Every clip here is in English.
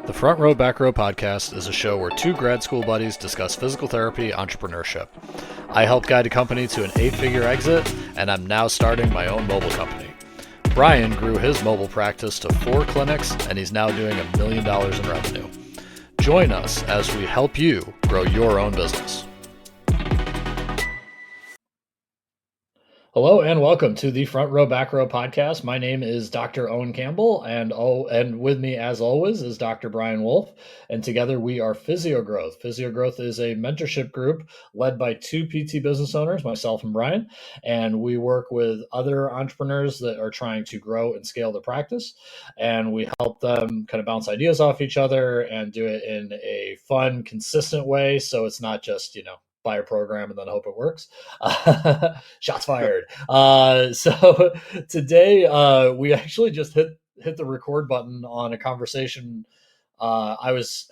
The Front Row Back Row podcast is a show where two grad school buddies discuss physical therapy entrepreneurship. I helped guide a company to an 8-figure exit, and I'm now starting my own mobile company. Brian grew his mobile practice to 4 clinics, and he's now doing $1 million in revenue. Join us as we help you grow your own business. Hello and welcome to the Front Row Back Row podcast. My name is Dr. Owen Campbell, and with me, as always, is Dr. Brian Wolf. And together we are PhysioGrowth. PhysioGrowth is a mentorship group led by 2 PT business owners, myself and Brian. And we work with other entrepreneurs that are trying to grow and scale their practice. And we help them kind of bounce ideas off each other and do it in a fun, consistent way. So it's not just, buy a program and then hope it works. Shots fired. So today we actually just hit the record button on a conversation I was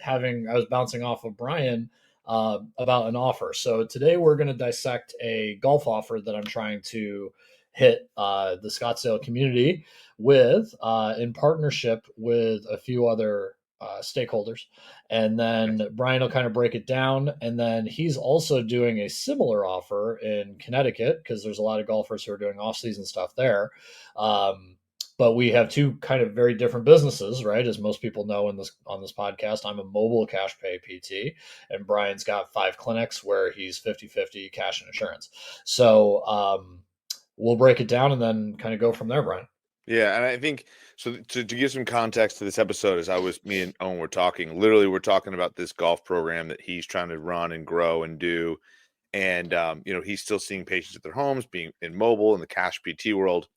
bouncing off of Brian about an offer. So today we're going to dissect a golf offer that I'm trying to hit the Scottsdale community with in partnership with a few other stakeholders. And then Brian will kind of break it down. And then he's also doing a similar offer in Connecticut because there's a lot of golfers who are doing off-season stuff there. But we have 2 kind of very different businesses, right? As most people know on this podcast, I'm a mobile cash pay PT, and Brian's got 5 clinics where he's 50-50 cash and insurance. So we'll break it down and then kind of go from there, Brian. Yeah, and I think so. To give some context to this episode, me and Owen were talking. Literally, we're talking about this golf program that he's trying to run and grow and do, and he's still seeing patients at their homes, being in mobile in the cash PT world,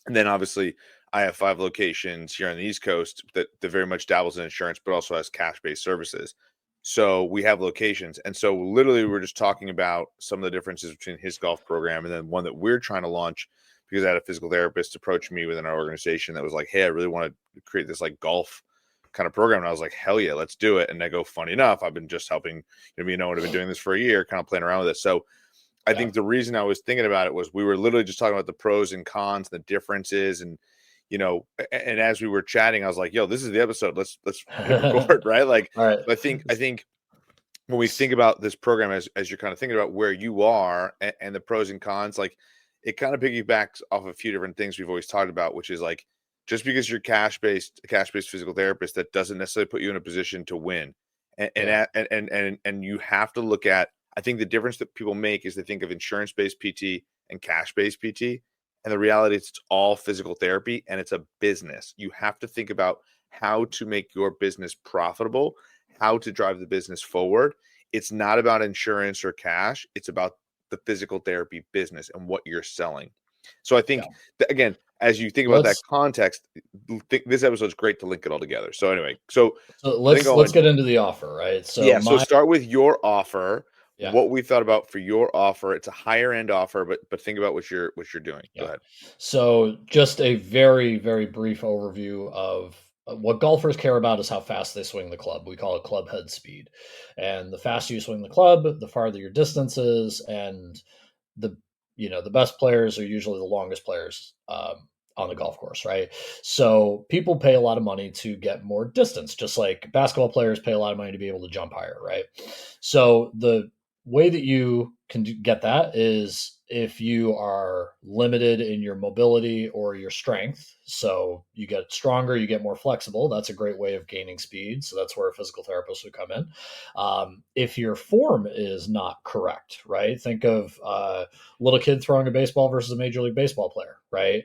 and then obviously I have 5 locations here on the East Coast that very much dabbles in insurance, but also has cash-based services. So we have locations, and so literally we're just talking about some of the differences between his golf program and then one that we're trying to launch. Because I had a physical therapist approach me within our organization that was like, hey, I really want to create this like golf kind of program. And I was like, hell yeah, let's do it. And I go, funny enough, I've been just helping, me and Owen have been doing this for a year, kind of playing around with it. So I think the reason I was thinking about it was we were literally just talking about the pros and cons, the differences. And, and as we were chatting, I was like, yo, this is the episode. Let's hit record, right? Like, all right. I think when we think about this program, as you're kind of thinking about where you are and the pros and cons, like, it kind of piggybacks off a few different things we've always talked about, which is like, just because you're cash-based physical therapist, that doesn't necessarily put you in a position to win. And you have to look at, I think the difference that people make is they think of insurance-based PT and cash-based PT. And the reality is it's all physical therapy and it's a business. You have to think about how to make your business profitable, how to drive the business forward. It's not about insurance or cash. It's about the physical therapy business and what you're selling. So I think that, again, as you think about that context, this episode is great to link it all together. So anyway, so let's get into the offer, right? So start with your offer. Yeah. What we thought about for your offer. It's a higher end offer, but think about what you're doing. Yeah. Go ahead. So just a very, very brief overview of what golfers care about is how fast they swing the club. We call it club head speed. And the faster you swing the club, the farther your distance is. And the best players are usually the longest players on the golf course, right? So people pay a lot of money to get more distance, just like basketball players pay a lot of money to be able to jump higher, right? So the way that you can get that is if you are limited in your mobility or your strength. So you get stronger, you get more flexible. That's a great way of gaining speed. So that's where a physical therapist would come in. If your form is not correct, right? Think of a little kid throwing a baseball versus a Major League Baseball player, right?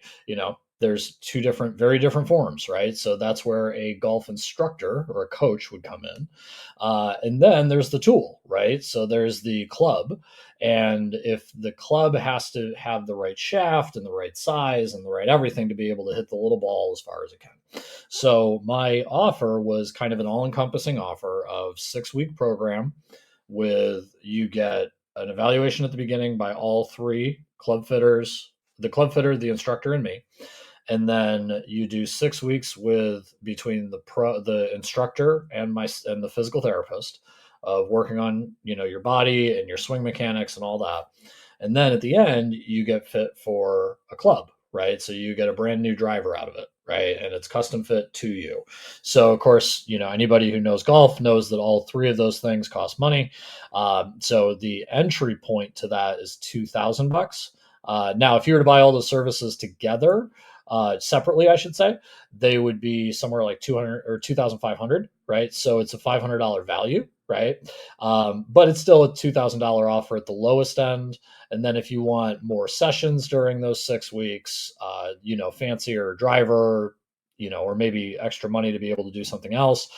There's 2 very different forms, right? So that's where a golf instructor or a coach would come in. And then there's the tool, right? So there's the club. And if the club has to have the right shaft and the right size and the right everything to be able to hit the little ball as far as it can. So my offer was kind of an all-encompassing offer of 6-week program with you get an evaluation at the beginning by all 3 club fitters, the club fitter, the instructor, and me. And then you do 6 weeks between the instructor and the physical therapist of working on, your body and your swing mechanics and all that. And then at the end, you get fit for a club, right? So you get a brand new driver out of it, right? And it's custom fit to you. So, of course, anybody who knows golf knows that all three of those things cost money. So the entry point to that is $2,000. Now, if you were to buy all the services together, separately, I should say, they would be somewhere like 200 or 2,500, right? So it's a $500 value, right? But it's still a $2,000 offer at the lowest end. And then if you want more sessions during those 6 weeks, fancier driver, or maybe extra money to be able to do something else,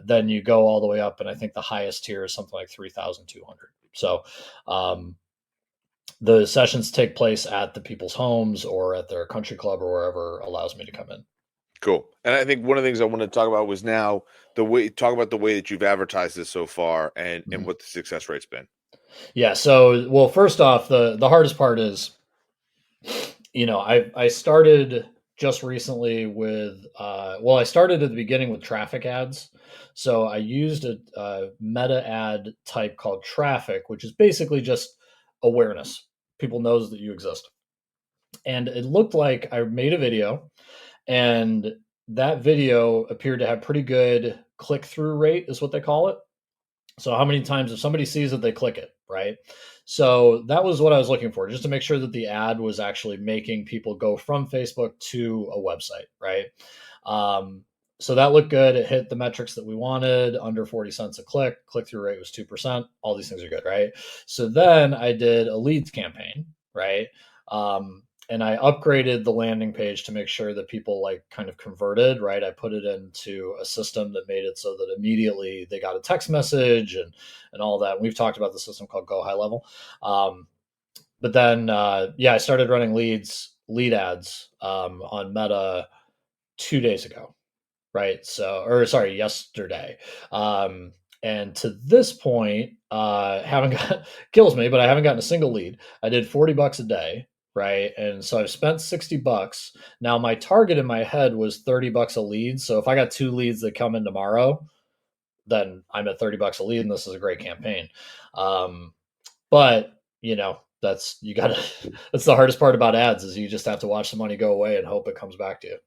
then you go all the way up. And I think the highest tier is something like 3,200. So um, the sessions take place at the people's homes or at their country club or wherever allows me to come in. Cool. And I think one of the things I wanted to talk about was now talk about the way that you've advertised this so far and Mhm. what the success rate's been. Yeah. So, well, first off, the hardest part is, I started just recently with, I started at the beginning with traffic ads. So I used a meta ad type called traffic, which is basically just awareness. People knows that you exist. And it looked like I made a video, and that video appeared to have pretty good click through rate, is what they call it. So how many times if somebody sees it, they click it, right? So that was what I was looking for, just to make sure that the ad was actually making people go from Facebook to a website, right? Um, so that looked good. It hit the metrics that we wanted, under 40 cents a click. Click through rate was 2%. All these things are good, right? So then I did a leads campaign, right? And I upgraded the landing page to make sure that people like kind of converted, right? I put it into a system that made it so that immediately they got a text message and all that. And we've talked about the system called Go High Level. But then, I started running lead ads on Meta 2 days ago, right? So, or sorry, yesterday. Um, and to this point, haven't got kills me, but I haven't gotten a single lead. I did $40 a day, right? And so I've spent $60. Now my target in my head was $30 a lead. So if I got two leads that come in tomorrow, then I'm at $30 a lead, and this is a great campaign. But that's you gotta that's the hardest part about ads is you just have to watch the money go away and hope it comes back to you.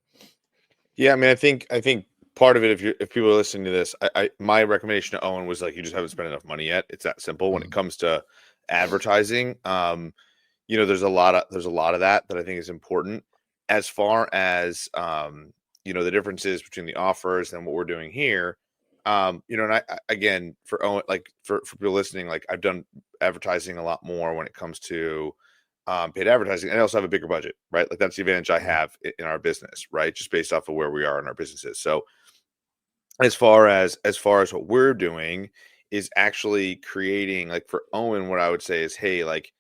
Yeah, I mean, I think part of it, if people are listening to this, my recommendation to Owen was like, you just haven't spent enough money yet. It's that simple when it Mhm. comes to advertising. There's a lot of that I think is important. As far as the differences between the offers and what we're doing here. And again, for Owen, like for people listening, like I've done advertising a lot more when it comes to paid advertising. And I also have a bigger budget, right? Like that's the advantage I Mhm. have in our business, right? Just based off of where we are in our businesses. So as far as what we're doing is actually creating, like for Owen, what I would say is, hey, like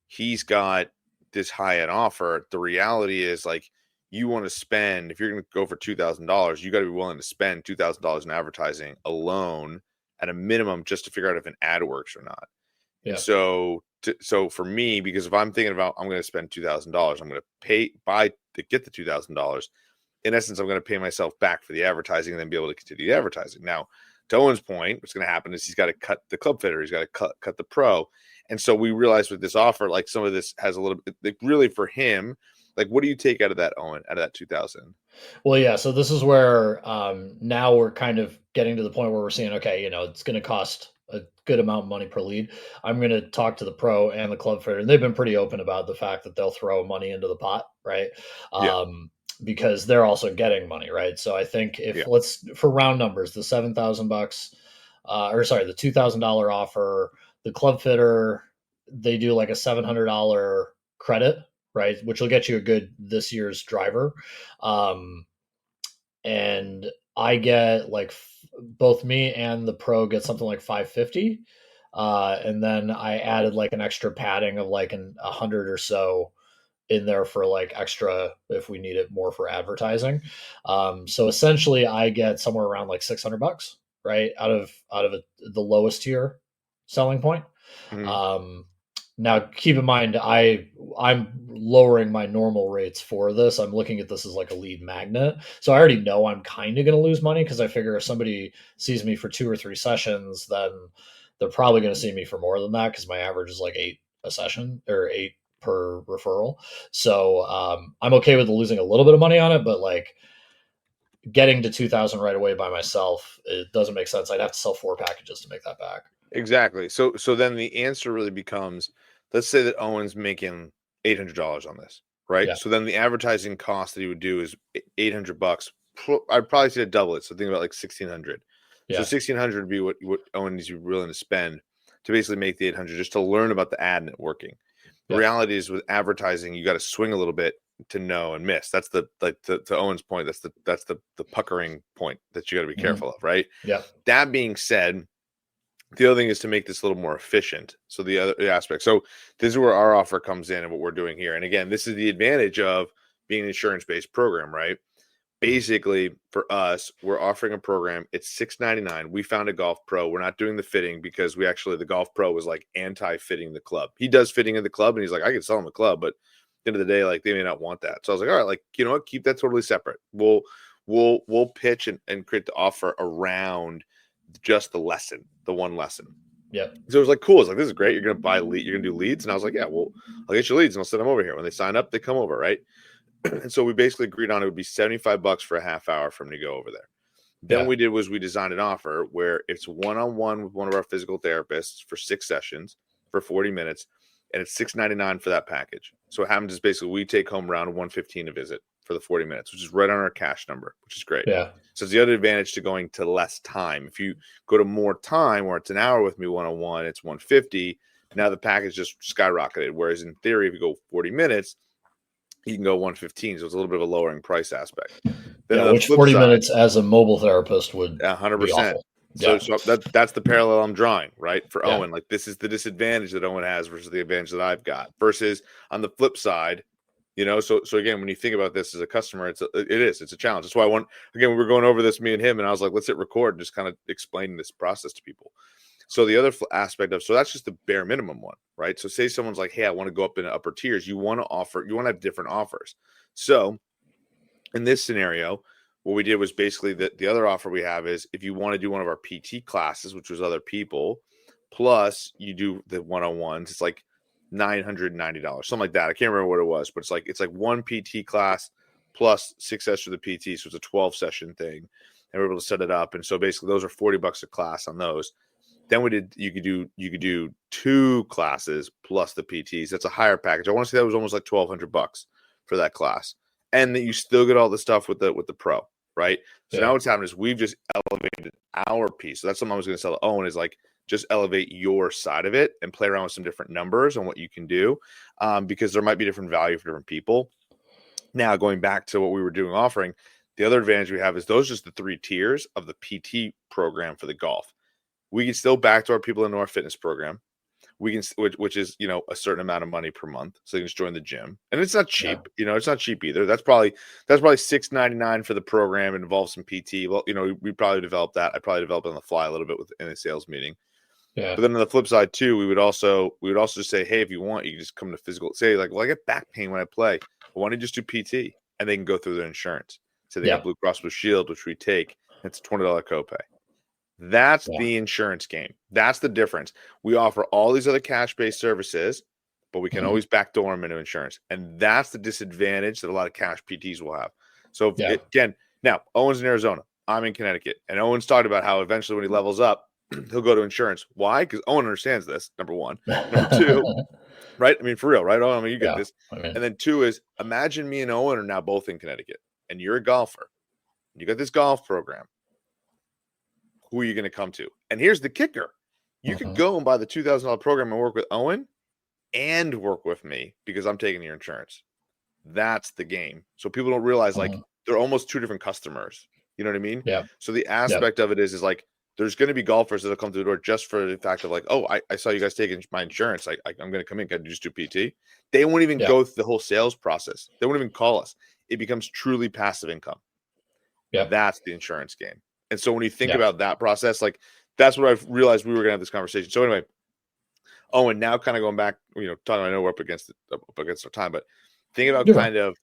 he's got this high end offer. The reality is like you want to spend, if you're going to go for $2,000, you got to be willing to spend $2,000 in advertising alone at a minimum just to figure out if an ad works or not. And Yeah. so for me, because if I'm thinking about I'm going to spend $2,000, I'm going to pay buy to get the $2,000. In essence, I'm going to pay myself back for the advertising and then be able to continue the advertising. Now, to Owen's point, what's going to happen is he's got to cut the club fitter, he's got to cut the pro, and so we realized with this offer, like some of this has a little bit, like really for him, like what do you take out of that, Owen, out of that 2,000? Well, yeah. So this is where now we're kind of getting to the point where we're seeing, okay, it's going to cost a good amount of money per lead. I'm going to talk to the pro and the club fair, and they've been pretty open about the fact that they'll throw money into the pot, right? Yeah, Because they're also getting money, right? So I think if yeah. let's for round numbers, the $7,000, or sorry, the $2,000 offer, the club fitter, they do like a $700 credit, right, which will get you a good this year's driver. Um, and I get like both me and the pro get something like 550. And then I added like an extra padding of like 100 or so in there for like extra if we need it more for advertising. So essentially, I get somewhere around like $600, right, out of the lowest tier selling point. Mhm. Um, Now, keep in mind, I'm lowering my normal rates for this. I'm looking at this as like a lead magnet, so I already know I'm kind of going to lose money because I figure if somebody sees me for 2 or 3 sessions, then they're probably going to see me for more than that because my average is like eight a session or eight. per referral. So I'm okay with losing a little bit of money on it, but like getting to 2,000 right away by myself, it doesn't make sense. I'd have to sell 4 packages to make that back. Exactly. So then the answer really becomes, let's say that Owen's making $800 on this, right? Yeah, So then the advertising cost that he would do is $800. I'd probably say to double it. So think about like 1,600. So yeah, 1,600 would be what Owen is willing to spend to basically make the 800 just to learn about the ad and it working. The yeah, reality is with advertising, you got to swing a little bit to know and miss. That's the like to Owen's point. That's the puckering point that you got to be hmm, careful of, right? yeah, That being said, the other thing is to make this a little more efficient. So the other aspect. So this is where our offer comes in and what we're doing here. And again, this is the advantage of being an insurance-based program, right? Basically, for us, we're offering a program. It's $6.99. We found a Golf Pro. We're not doing the fitting because the Golf Pro was like anti-fitting the club. He does fitting in the club, and he's like, I can sell him the club, but at the end of the day, like they may not want that. So I was like, all right, like you know what, keep that totally separate. We'll pitch and create the offer around just the one lesson. yeah, So it was like, cool. It's like, this is great. You're going to you're going to do leads. And I was like, yeah, well, I'll get you leads and I'll send them over here. When they sign up, they come over. Right. And so we basically agreed on it would be $75 for a half hour for them to go over there. Then yeah, what we did was we designed an offer where it's one-on-one with one of our physical therapists for 6 sessions for 40 minutes. And it's $6.99 for that package. So what happens is basically we take home around 115 a visit for the 40 minutes, which is right on our cash number, which is great. yeah, So it's the other advantage to going to less time. If you go to more time, where it's an hour with me one-on-one, it's 150. Now the package just skyrocketed. Whereas in theory, if you go 40 minutes, you can go 115. So it's a little bit of a lowering price aspect. Then yeah. on the Which flip 40 side, minutes as a mobile therapist would be 100%. awful. So, Yeah, that's the parallel I'm drawing, right? For yeah, Owen, like this is the disadvantage that Owen has versus the advantage that I've got. Versus on the flip side, so again, when you think about this as a customer, it's a challenge. That's why we were going over this, me and him, and I was like, let's hit record and just kind of explain this process to people. So the other aspect of, so that's just the bare minimum one, right? So say someone's like, hey, I want to go up in upper tiers. You want to have different offers. So in this scenario, what we did was basically the other offer we have is if you want to do one of our PT classes, which was other people, plus you do the one-on-ones, it's like $990, something like that. I can't remember what it was, but it's like one PT class plus 6 sessions of the PT. So it's a 12 session thing. And we're able to set it up. And so basically those are $40 a class on those. Then you could do 2 classes plus the PTs. That's a higher package. I want to say that was almost like $1,200 for that class. And that you still get all the stuff with the pro, right? So yeah, now what's happened is we've just elevated our piece. So that's something I was going to sell to Owen is like just elevate your side of it and play around with some different numbers on what you can do, because there might be different value for different people. Now going back to what we were doing offering, the other advantage we have is those are just the 3 tiers of the PT program for the golf. We can still backdoor people into our fitness program. We can, which is a certain amount of money per month, so you can just join the gym, and it's not yeah, cheap. It's not cheap either. That's probably $6.99 for the program. It involves some PT. Well, we probably develop that. I probably develop it on the fly a little bit in a sales meeting. yeah, But then on the flip side too, we would also just say, hey, if you want, you can just come to physical. Say like, well, I get back pain when I play. Why don't you just do PT, and they can go through their insurance. So they got yeah, Blue Cross Blue Shield, which we take. It's a $20 copay. That's yeah, the insurance game. That's the difference. We offer all these other cash-based services, but we can hmm, always backdoor them into insurance. And that's the disadvantage that a lot of cash PTs will have. So yeah, again, now Owen's in Arizona. I'm in Connecticut. And Owen's talked about how eventually when he levels up, he'll go to insurance. Why? Because Owen understands this, number one. Number two, right? I mean, for real, right? Oh, I mean, you get yeah. this. I mean, And then 2 is imagine me and Owen are now both in Connecticut and you're a golfer. You got this golf program. Who are you going to come to? And here's the kicker. You could mhm, go and buy the $2,000 program and work with Owen and work with me because I'm taking your insurance. That's the game. So people don't realize like mhm, they're almost 2 different customers. You know what I mean? yeah, So the yeah, aspect of it is like there's going to be golfers that'll come to the door just for the fact of like, oh, I saw you guys taking my insurance. I'm going to come in. Can I just do PT? They won't even yeah, go through the whole sales process. They won't even call us. It becomes truly passive income. yeah, That's the insurance game. And so when you think yeah. about that process, like that's what I've realized we were gonna have this conversation. So anyway, Owen, now kind of going back, talking, I know we're up against our time, but think about You're right. kind of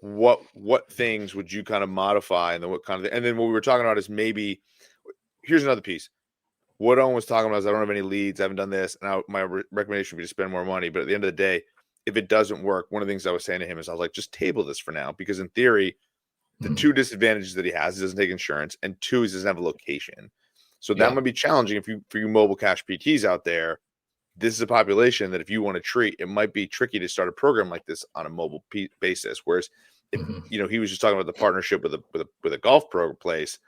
what things would you kind of modify and then what kind of, and then what we were talking about is maybe here's another piece. What Owen was talking about is I don't have any leads, I haven't done this, and my recommendation would be to spend more money. But at the end of the day, if it doesn't work, one of the things I was saying to him is I was like, just table this for now, because in theory, the Mhm. two disadvantages that he has, he doesn't take insurance, and two, he doesn't have a location. So that Yeah. might be challenging for you mobile cash PTs out there. This is a population that if you want to treat, it might be tricky to start a program like this on a mobile basis. Whereas if Mhm. he was just talking about the partnership with a golf pro place.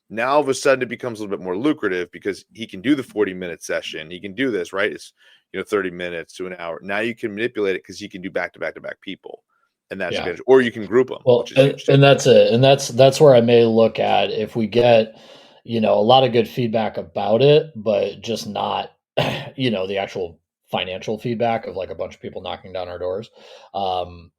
Now all of a sudden it becomes a little bit more lucrative because he can do the 40-minute session. He can do this, right? It's 30 minutes to an hour. Now you can manipulate it because you can do back to back to back people. And that's Yeah. advantage. Or you can group them, which Well, is huge too. and that's it. And that's where I may look at if we get, a lot of good feedback about it, but just not, the actual financial feedback of like a bunch of people knocking down our doors. Um,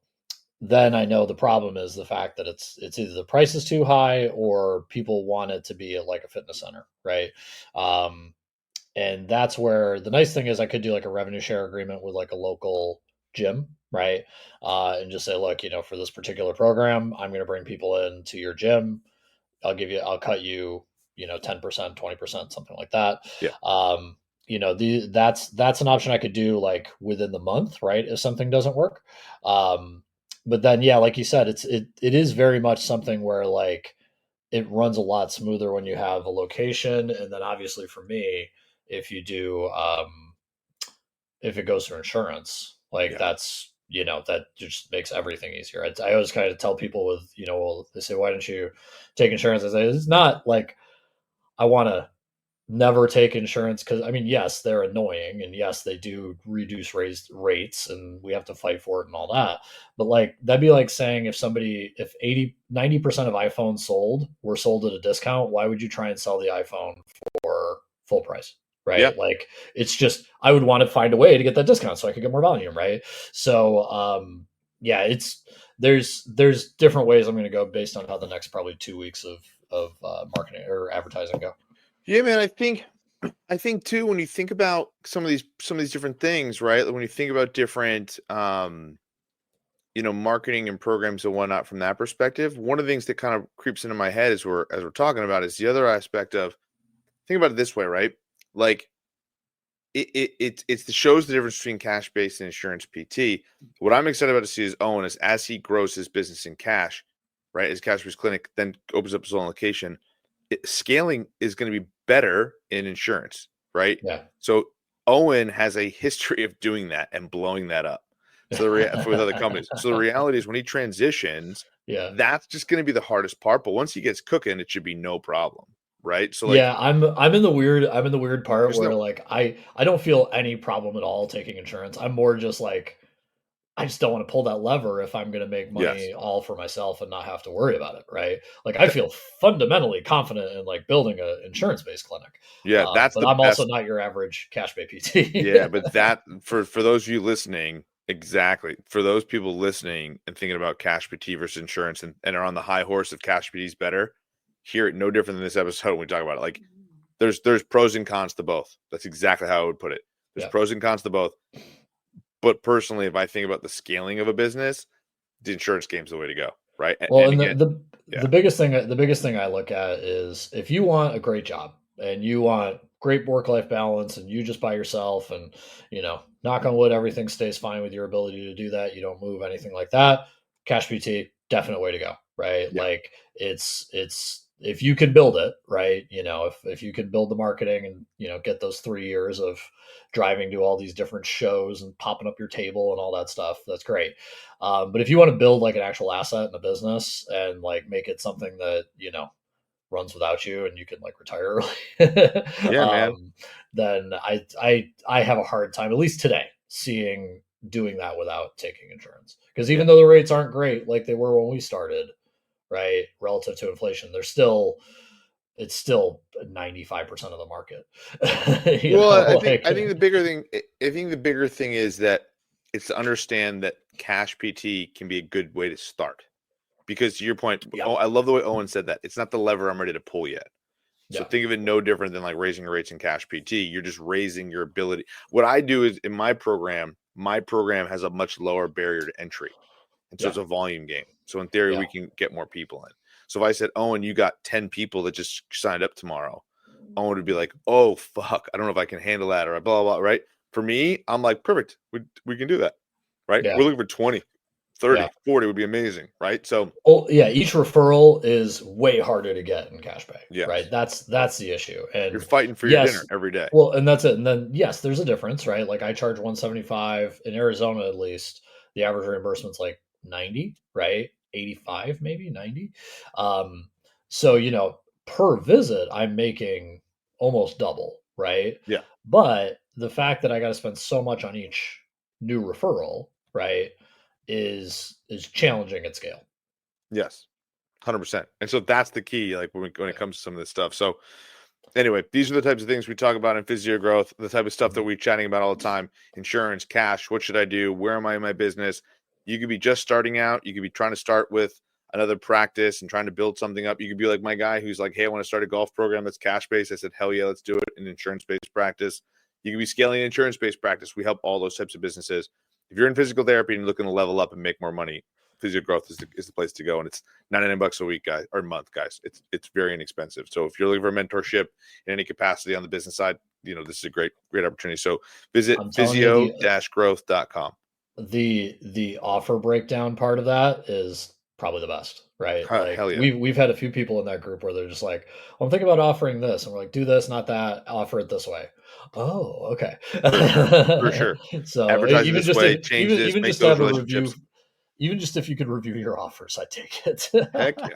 then I know the problem is the fact that it's either the price is too high or people want it to be at like a fitness center, right? Um, and that's where the nice thing is I could do like a revenue share agreement with like a local gym, right? And just say, look, for this particular program, I'm going to bring people into your gym. I'll cut you, 10%, 20%, something like that. Yeah. That's an option I could do like within the month, right? If something doesn't work. But then, yeah, like you said, it is very much something where like it runs a lot smoother when you have a location. And then obviously for me, if you do, if it goes through insurance, like Yeah. that just makes everything easier. I always kind of tell people with, well, they say, why don't you take insurance? I say, it's not like I want to never take insurance because I mean, yes, they're annoying, and yes, they do reduce raised rates, and we have to fight for it and all that. But like that'd be like saying if 80-90% of iPhones sold were sold at a discount, why would you try and sell the iPhone for full price? Yeah. Right? Like it's just I would want to find a way to get that discount so I could get more volume, right? So yeah, there's different ways I'm going to go based on how the next probably 2 weeks of marketing or advertising go. Yeah, man. I think too, when you think about some of these different things, right? When you think about different marketing and programs and whatnot from that perspective, one of the things that kind of creeps into my head as we're talking about is the other aspect of think about it this way, right? Like it's the shows the difference between cash based and insurance PT. What I'm excited about to see is Owen is as he grows his business in cash, right? His cash based clinic then opens up his own location. Scaling is going to be better in insurance, right? Yeah. So Owen has a history of doing that and blowing that up. So with other companies. So the reality is when he transitions, Yeah. that's just going to be the hardest part. But once he gets cooking, it should be no problem, right? So like, Yeah, I'm in the weird part there's where no like I don't feel any problem at all taking insurance. I'm more just like I just don't want to pull that lever if I'm going to make yes, money all for myself and not have to worry about it, right? Like I feel fundamentally confident in like building an insurance-based clinic, yeah, that's but the I'm also best. not your average cash pay PT. Yeah, but that for those of you listening, exactly. For those people listening and thinking about cash PT versus insurance and are on the high horse of cash PT is better, hear it no different than this episode when we talk about it. Like there's pros and cons to both. That's exactly how I would put it. There's Yeah. pros and cons to both. But personally, if I think about the scaling of a business, the insurance game's the way to go, right? Well, And and again, the yeah, biggest thing I look at is if you want a great job and you want great work life balance and you just by yourself and knock on wood everything stays fine with your ability to do that, you don't move anything like that, cash PT definite way to go, right? yeah, Like it's if you can build it, right? If you can build the marketing and get those 3 years of driving to all these different shows and popping up your table and all that stuff, that's great. But if you want to build like an actual asset in a business and like make it something that runs without you and you can like retire early, yeah, man, then I have a hard time, at least today, seeing doing that without taking insurance. Because yeah. even though the rates aren't great like they were when we started, right, relative to inflation, it's still 95% of the market. Well, I think Like I think the bigger thing I think the bigger thing is that it's to understand that cash PT can be a good way to start. Because to your point, yeah, oh, I love the way Owen said that. It's not the lever I'm ready to pull yet. So yeah, think of it no different than like raising your rates in cash PT. You're just raising your ability. What I do is in my program has a much lower barrier to entry. And so yeah, it's a volume game. So in theory, yeah. we can get more people in. So if I said, Owen, you got 10 people that just signed up tomorrow, Owen would be like, oh, fuck, I don't know if I can handle that or blah, blah, blah, right? For me, I'm like, perfect. We can do that. right? Yeah. We're looking for 20, Yeah. 30, 40 would be amazing, right? So Well, yeah, each referral is way harder to get in cash pay, right? yes, yep. That's the issue. You're And fighting for your dinner yes, every day. well, and that's it. And then yes, there's a difference, right? Like I charge 175 in Arizona at least. The average reimbursement's like 90, right? 85 maybe, 90. Um so, per visit I'm making almost double, right? Yeah. But the fact that I got to spend so much on each new referral, right, is challenging at scale. Yes. 100%. And so that's the key, like when it Yeah. comes to some of this stuff. So anyway, these are the types of things we talk about in physio growth, the type of stuff that Mhm. we're chatting about all the time. Insurance, cash, what should I do? Where am I in my business? You could be just starting out. You could be trying to start with another practice and trying to build something up. You could be like my guy who's like, hey, I want to start a golf program that's cash based. I said, hell yeah, let's do it. An insurance based practice. You could be scaling an insurance based practice. We help all those types of businesses. If you're in physical therapy and you're looking to level up and make more money, physio growth is the place to go. And it's $99 a week, guys, or a month, guys. It's very inexpensive. So if you're looking for mentorship in any capacity on the business side, this is a great opportunity. So visit I'm telling you physio-growth.com. the offer breakdown part of that is probably the best, right? Like Hell yeah. we've had a few people in that group where they're just like, well, I'm thinking about offering this, and we're like, do this, not that, offer it this way. Oh, okay. For sure. For sure. So Advertise it even this just way, if change this, even make just to those have a review, relationships. even just if you could review your offers, I take it. Heck yeah.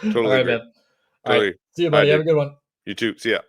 All Totally right, agree. man. All right. Totally. See you, All right, buddy. Have a dude. good one. You too. See ya.